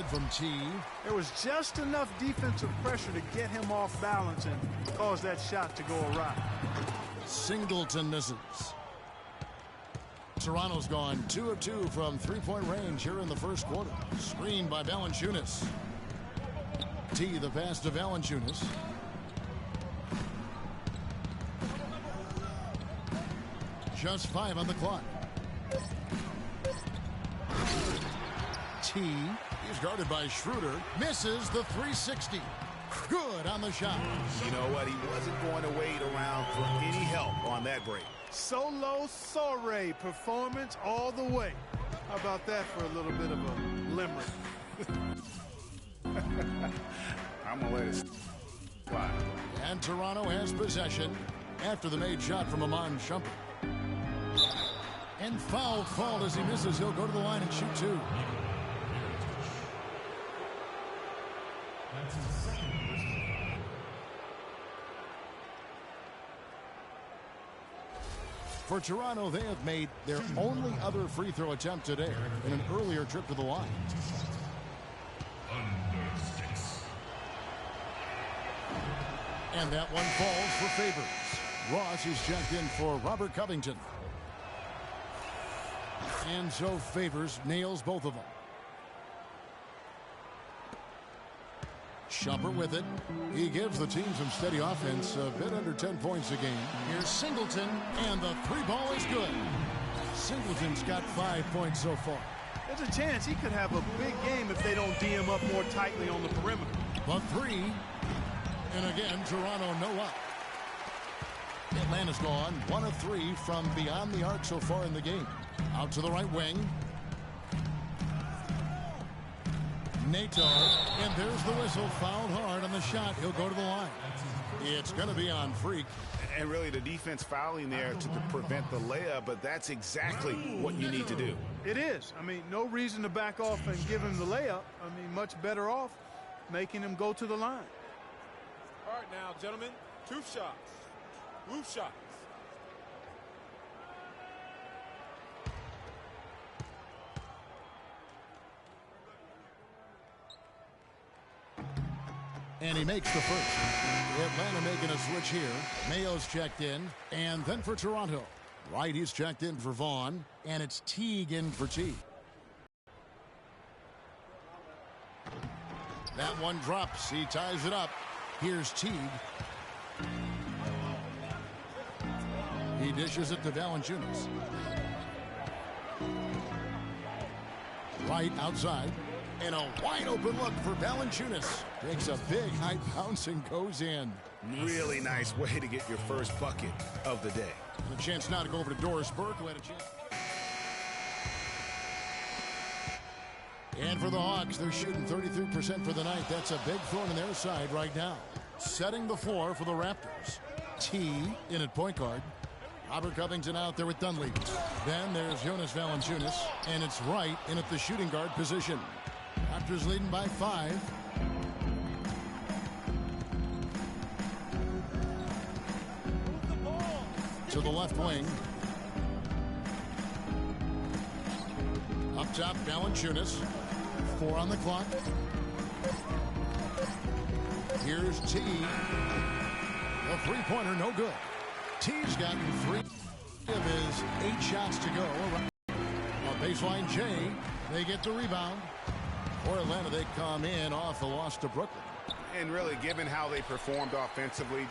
from T. There was just enough defensive pressure to get him off balance and cause that shot to go awry. Singleton misses. Toronto's gone 2 of 2 from three-point range here in the first quarter. Screened by Valanciunas. T, the pass to Valanciunas. Just 5 on the clock. T, he's guarded by Schroeder. Misses the 360. Good on the shot. You know what? He wasn't going to wait around for any help on that break. Solo soiree performance all the way. How about that for a little bit of a limerick? I'm going to let it slide. And Toronto has possession after the made shot from Iman Shumpert. And foul called as he misses. He'll go to the line and shoot 2. For Toronto, they have made their only other free throw attempt today in an earlier trip to the line. And that one falls for Favors. Ross is checked in for Robert Covington. And so Favors nails both of them. Shumpert with it. He gives the team some steady offense, a bit under 10 points a game. Here's Singleton, and the 3 ball is good. Singleton's got 5 points so far. There's a chance he could have a big game if they don't D him up more tightly on the perimeter. But 3, and again, Toronto no up. Atlanta's gone 1 of 3 from beyond the arc so far in the game. Out to the right wing. Nato, and there's the whistle. Fouled hard on the shot. He'll go to the line. It's going to be on Freak. And really the defense fouling there to prevent the layup, but that's exactly what you need to do. It is. I mean, no reason to back off and give him the layup. I mean, much better off making him go to the line. All right now, gentlemen, 2 shots. Roof shots. And he makes the first. Atlanta making a switch here. Mayo's checked in. And then for Toronto. Wright, he's checked in for Vaughn. And it's Teague in for T. That one drops. He ties it up. Here's Teague. He dishes it to Valanciunas. Wright outside. And a wide open look for Valanciunas. Takes a big high bounce and goes in. Really nice way to get your first bucket of the day. And a chance now to go over to Doris Burke, who had a chance. And for the Hawks, they're shooting 33% for the night. That's a big thorn in their side right now. Setting the floor for the Raptors. T in at point guard. Robert Covington out there with Dunleavy. Then there's Jonas Valanciunas. And it's Wright in at the shooting guard position. Raptors leading by 5. To the left wing. Up top, Valanciunas. 4 on the clock. Here's T. A three-pointer, no good. T's gotten 3 of his 8 shots to go. On baseline, J. They get the rebound. For Atlanta, they come in off the loss to Brooklyn. And really, given how they performed offensively,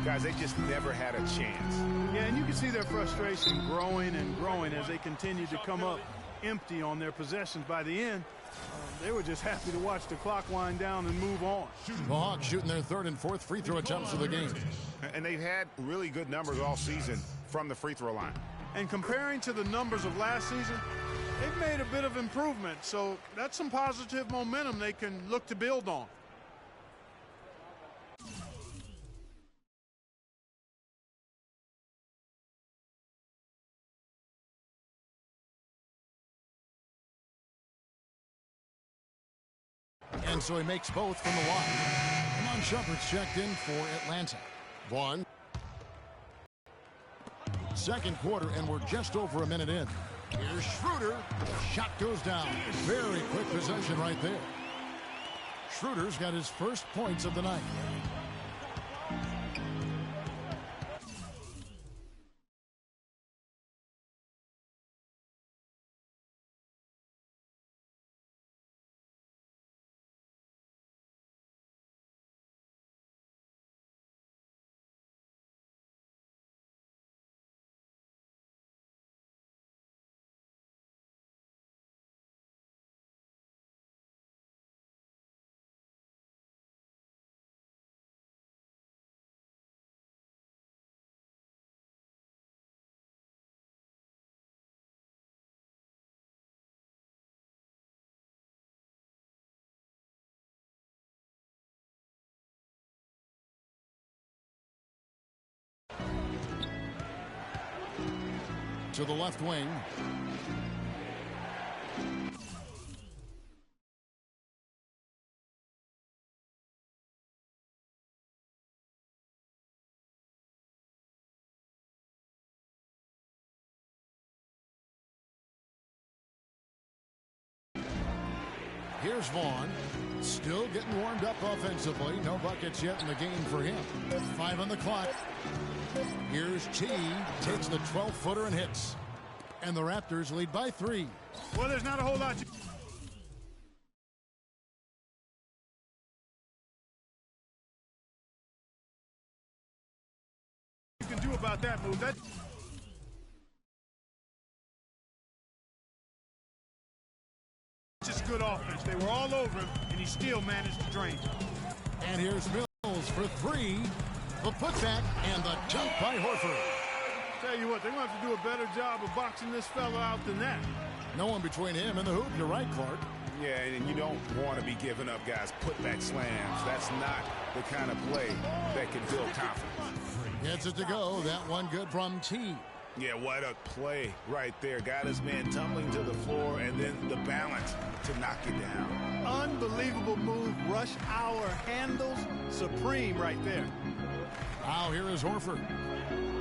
guys, they just never had a chance. Yeah, and you can see their frustration growing and growing as they continue to come up empty on their possessions. By the end, they were just happy to watch the clock wind down and move on. The Hawks shooting their 3rd and 4th free throw attempts of the game. And they've had really good numbers all season from the free throw line. And comparing to the numbers of last season, they've made a bit of improvement. So that's some positive momentum they can look to build on. And so he makes both from the line. Iman Shumpert's checked in for Atlanta. Vaughn. Second quarter, and we're just over a minute in. Here's Schroeder. The shot goes down. Very quick possession right there. Schroeder's got his first points of the night. To the left wing. Here's Vaughn. Still getting warmed up offensively. No buckets yet in the game for him. 5 on the clock. Here's T. Takes the 12-footer and hits. And the Raptors lead by 3. Well, there's not a whole lot you can do about that move. That's just good offense. They were all over him, and he still managed to drain. And here's Mills for 3. The putback and the jump by Horford. Tell you what, they're going to have to do a better job of boxing this fella out than that. No one between him and the hoop. You're right, Clark. Yeah, and you don't want to be giving up guys putback slams. That's not the kind of play that can build confidence. Gets it to go. That one good from T. Yeah, what a play right there. Got his man tumbling to the floor, and then the balance to knock it down. Unbelievable move. Rush hour handles supreme right there. Now here is Horford.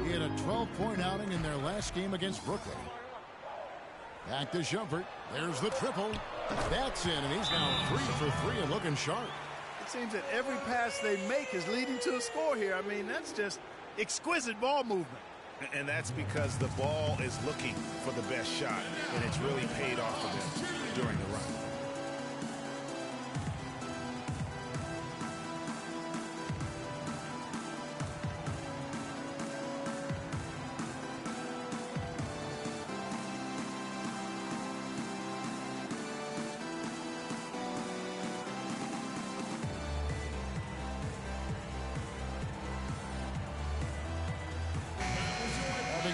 He had a 12-point outing in their last game against Brooklyn. Back to Shumpert. There's the triple. That's in, and he's now 3 for 3 and looking sharp. It seems that every pass they make is leading to a score here. I mean, that's just exquisite ball movement. And that's because the ball is looking for the best shot, and it's really paid off for them during the run.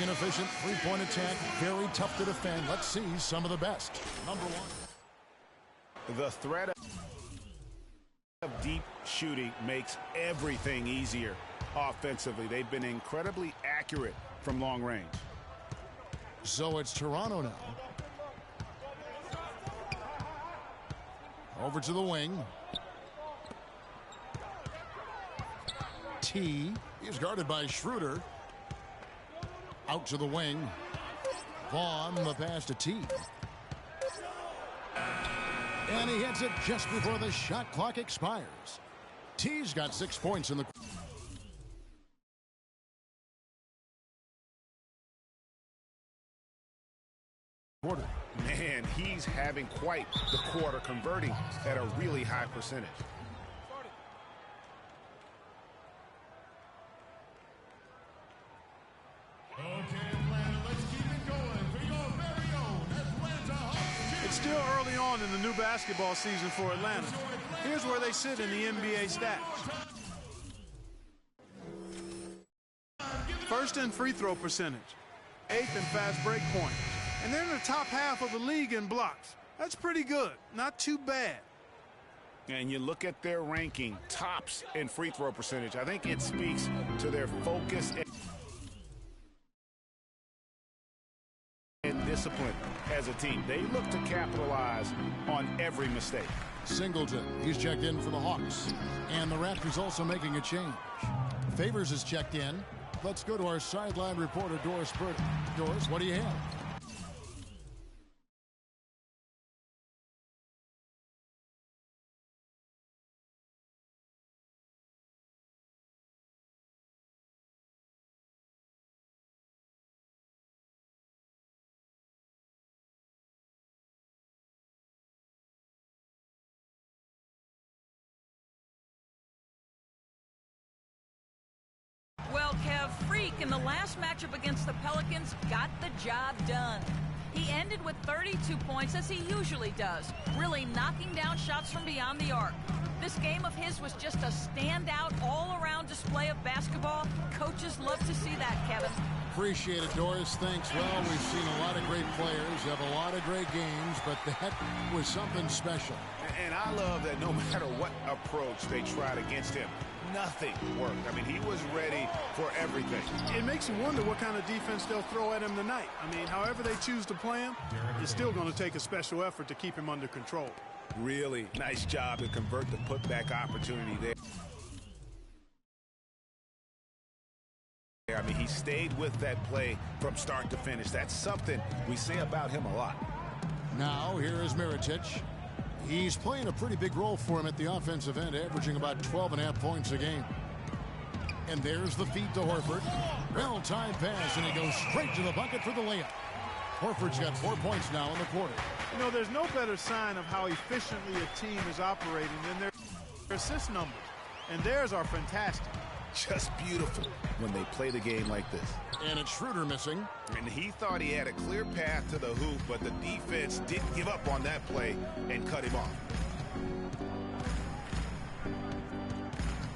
An efficient three-point attack, very tough to defend. Let's see some of the best. Number 1. The threat of deep shooting makes everything easier offensively. They've been incredibly accurate from long range. So it's Toronto now. Over to the wing. T is guarded by Schroeder. Out to the wing. Vaughn, the pass to T. And he hits it just before the shot clock expires. T's got 6 points in the quarter. Man, he's having quite the quarter, converting at a really high percentage. It's still early on in the new basketball season for Atlanta. Here's where they sit in the NBA stats. First in free throw percentage. 8th in fast break points. And they're in the top half of the league in blocks. That's pretty good. Not too bad. And you look at their ranking, tops in free throw percentage. I think it speaks to their focus and discipline as a team. They look to capitalize on every mistake. Singleton, he's checked in for the Hawks. And the Raptors also making a change. Favors is checked in. Let's go to our sideline reporter, Doris Burke. Doris, what do you have? freak in the last matchup against the Pelicans got the job done. He ended with 32 points, as he usually does, really knocking down shots from beyond the arc. This game of his was just a standout, all-around display of basketball. Coaches love to see that, Kevin. Appreciate it, Doris. Thanks. Well, we've seen a lot of great players have a lot of great games, but that was something special. And I love that no matter what approach they tried against him, nothing worked. I mean, he was ready for everything. It makes you wonder what kind of defense they'll throw at him tonight. I mean, however they choose to play him, it's still going to take a special effort to keep him under control. Really nice job to convert the putback opportunity there. I mean, he stayed with that play from start to finish. That's something we say about him a lot. Now, here is Mirotic. He's playing a pretty big role for him at the offensive end, averaging about 12.5 points a game. And there's the feed to Horford. Well-timed pass, and he goes straight to the bucket for the layup. Horford's got 4 points now in the quarter. You know, there's no better sign of how efficiently a team is operating than their assist numbers. And theirs are fantastic. Just beautiful when they play the game like this. And it's Schroeder missing. And he thought he had a clear path to the hoop, but the defense didn't give up on that play and cut him off.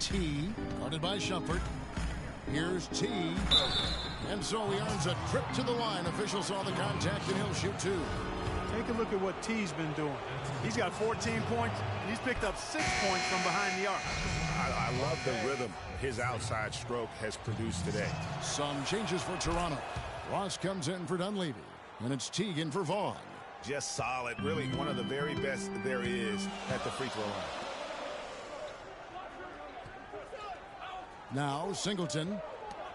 T, guarded by Shumpert. Here's T. And so he earns a trip to the line. Officials saw the contact, and he'll shoot two. Take a look at what T's been doing. He's got 14 points, and he's picked up 6 points from behind the arc. I love the rhythm his outside stroke has produced today. Some changes for Toronto. Ross comes in for Dunleavy, and it's Teagan for Vaughn. Just solid. Really one of the very best there is at the free throw line. Now Singleton.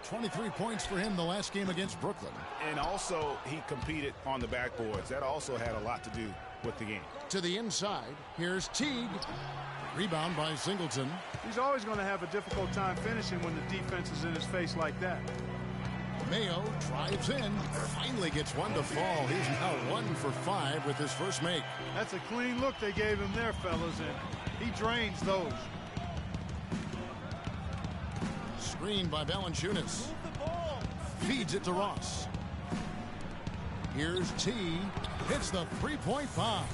23 points for him the last game against Brooklyn. And also, he competed on the backboards. That also had a lot to do with the game. To the inside, here's Teague. Rebound by Singleton. He's always going to have a difficult time finishing when the defense is in his face like that. Mayo drives in, finally gets one to fall. He's now 1 for 5 with his first make. That's a clean look they gave him there, fellas, and he drains those. Screen by Valanciunas. Feeds it to Ross. Here's T. Hits the three-point bomb.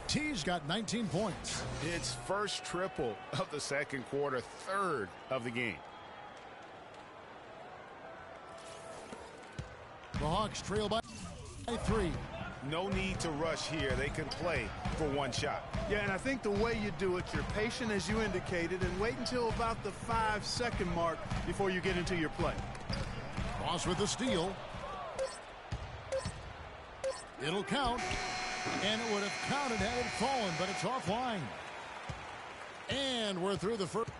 T's got 19 points. It's first triple of the second quarter, third of the game. The Hawks trail by 3. No need to rush here. They can play for one shot. Yeah, and I think the way you do it, you're patient as you indicated, and wait until about the 5-second mark before you get into your play. Ross with the steal. It'll count. And it would have counted had it fallen, but it's offline. And we're through the first.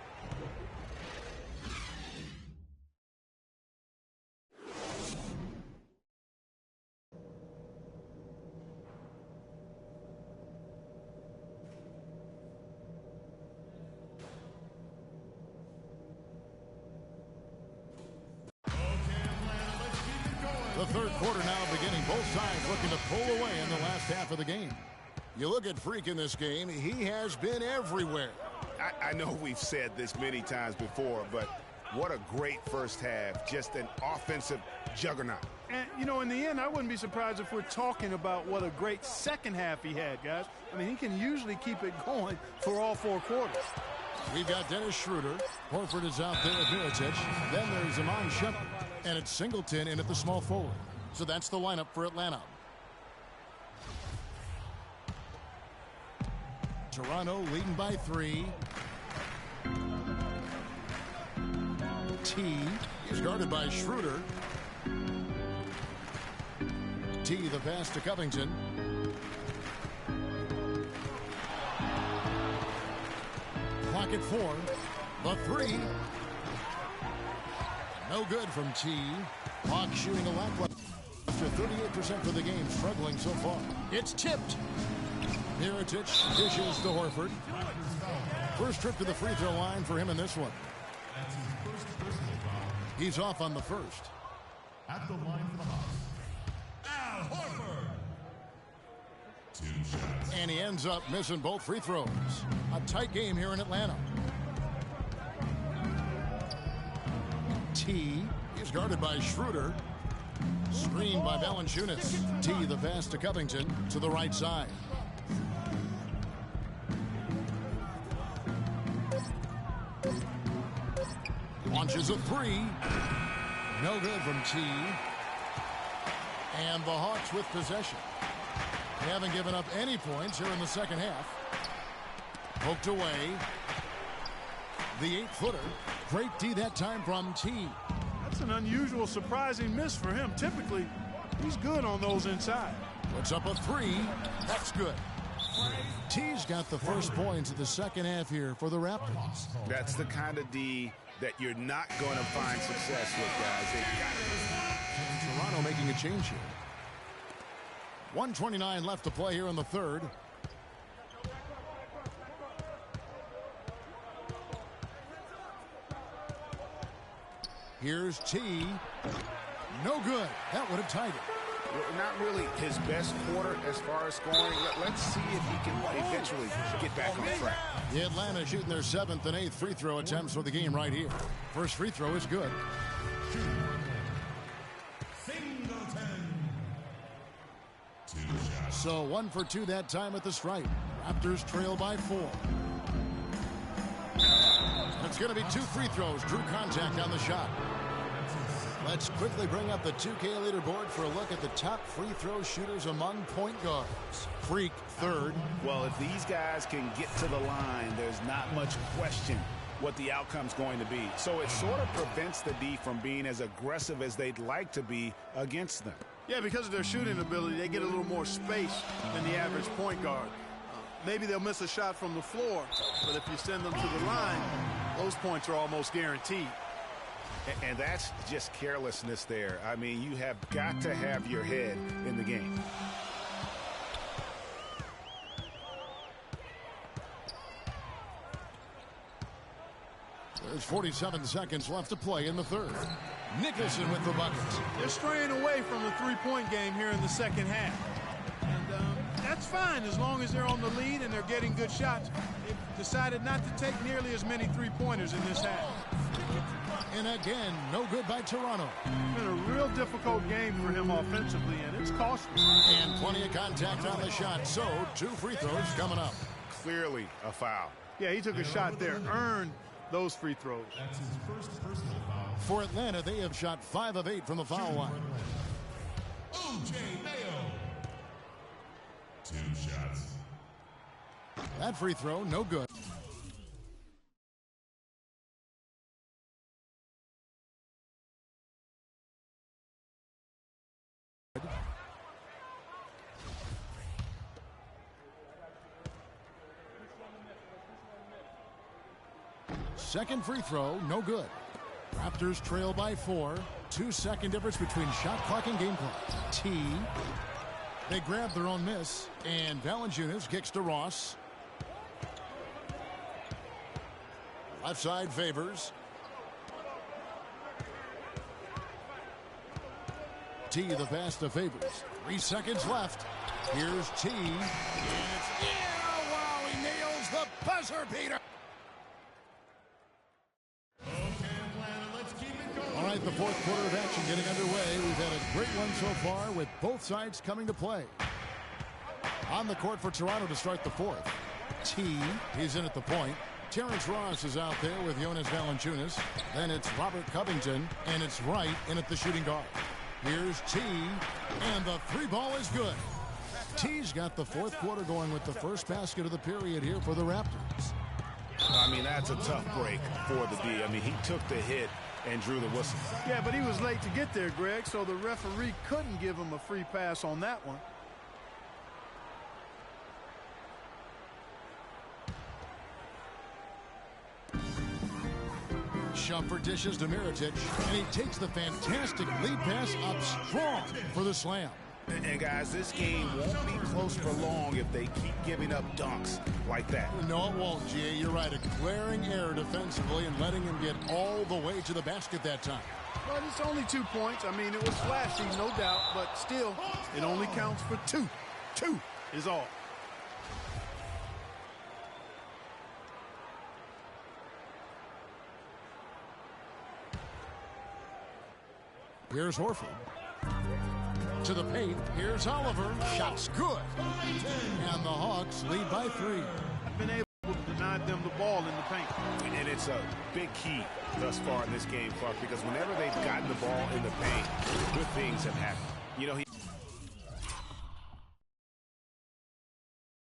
The third quarter now beginning. Both sides looking to pull away in the last half of the game. You look at Freak in this game, he has been everywhere. I know we've said this many times before, but what a great first half. Just an offensive juggernaut. And, you know, in the end, I wouldn't be surprised if we're talking about what a great second half he had, guys. I mean, he can usually keep it going for all 4 quarters. We've got Dennis Schroeder. Horford is out there with Mirotic. Then there's Iman Shumpert. And it's Singleton in at the small forward. So that's the lineup for Atlanta. Toronto leading by 3. T is guarded by Schroeder. T the pass to Covington. Clock at 4. The 3. No good from T. Hawks shooting a lackluster 38% for the game, struggling so far. It's tipped. Mirotic dishes to Horford. First trip to the free throw line for him in this one. He's off on the first. At the line for the Hawks, Al Horford. 2 shots. And he ends up missing both free throws. A tight game here in Atlanta. T is guarded by Schroeder. Screened by Valanciunas. T the pass to Covington to the right side. Launches a three. No good from T. And the Hawks with possession. They haven't given up any points here in the second half. Poked away. The 8-footer. Great D that time from T. That's an unusual, surprising miss for him. Typically, he's good on those inside. Puts up a three. That's good. T's got the first points of the second half here for the Raptors. That's the kind of D that you're not going to find success with, guys. Toronto making a change here. 1:29 left to play here in the third. Here's T. No good. That would have tied it. Not really his best quarter as far as scoring. Let's see if he can eventually get back on track. The Atlanta shooting their 7th and 8th free throw attempts for the game right here. First free throw is good. So 1 for 2 that time at the stripe. Raptors trail by 4. It's going to be 2 free throws. Drew contact on the shot. Let's quickly bring up the 2K leaderboard for a look at the top free throw shooters among point guards. Freak third. Well, if these guys can get to the line, there's not much question what the outcome's going to be. So it sort of prevents the D from being as aggressive as they'd like to be against them. Yeah, because of their shooting ability, they get a little more space than the average point guard. Maybe they'll miss a shot from the floor, but if you send them to the line, those points are almost guaranteed. And that's just carelessness there. I mean, you have got to have your head in the game. There's 47 seconds left to play in the third. Nicholson with the buckets. They're straying away from the three-point game here in the second half. And that's fine as long as they're on the lead and they're getting good shots. They've decided not to take nearly as many three-pointers in this half. And again, no good by Toronto. It's been a real difficult game for him offensively, and it's costly. And plenty of contact on the shot, so 2 free throws coming up. Clearly a foul. Yeah, he took a shot there, earned those free throws. That's his first personal foul. For Atlanta, they have shot 5 of 8 from the foul line. O.J. Mayo. 2 shots. That free throw, no good. Second free throw, no good. Raptors trail by 4. 2-second difference between shot clock and game clock. T. They grab their own miss, and Valanciunas kicks to Ross. Left side favors. T the pass to Favors. 3 seconds left. Here's T. And it's in. Wow, he nails the buzzer beater. All right, the fourth quarter of action getting underway. We've had a great one so far with both sides coming to play. On the court for Toronto to start the fourth. T, he's in at the point. Terrence Ross is out there with Jonas Valanciunas. Then it's Robert Covington, and it's Wright in at the shooting guard. Here's T, and the 3 ball is good. T's got the fourth quarter going with the first basket of the period here for the Raptors. I mean, that's a tough break for the D. I mean, he took the hit and drew the whistle. Yeah, but he was late to get there, Greg, so the referee couldn't give him a free pass on that one. Shumpert dishes to Mirotic, and he takes the fantastic lead pass up strong for the slam. And guys, this game won't be close for long if they keep giving up dunks like that. No, it won't, G.A. You're right. A glaring error defensively and letting him get all the way to the basket that time. But it's only 2 points. I mean, it was flashy, no doubt, but still, it only counts for 2. 2 is all. Here's Horford. To the paint. Here's Oliver. Shot's good. And the Hawks lead by 3. I've been able to deny them the ball in the paint. And it's a big key thus far in this game, Clark, because whenever they've gotten the ball in the paint, good things have happened. You know,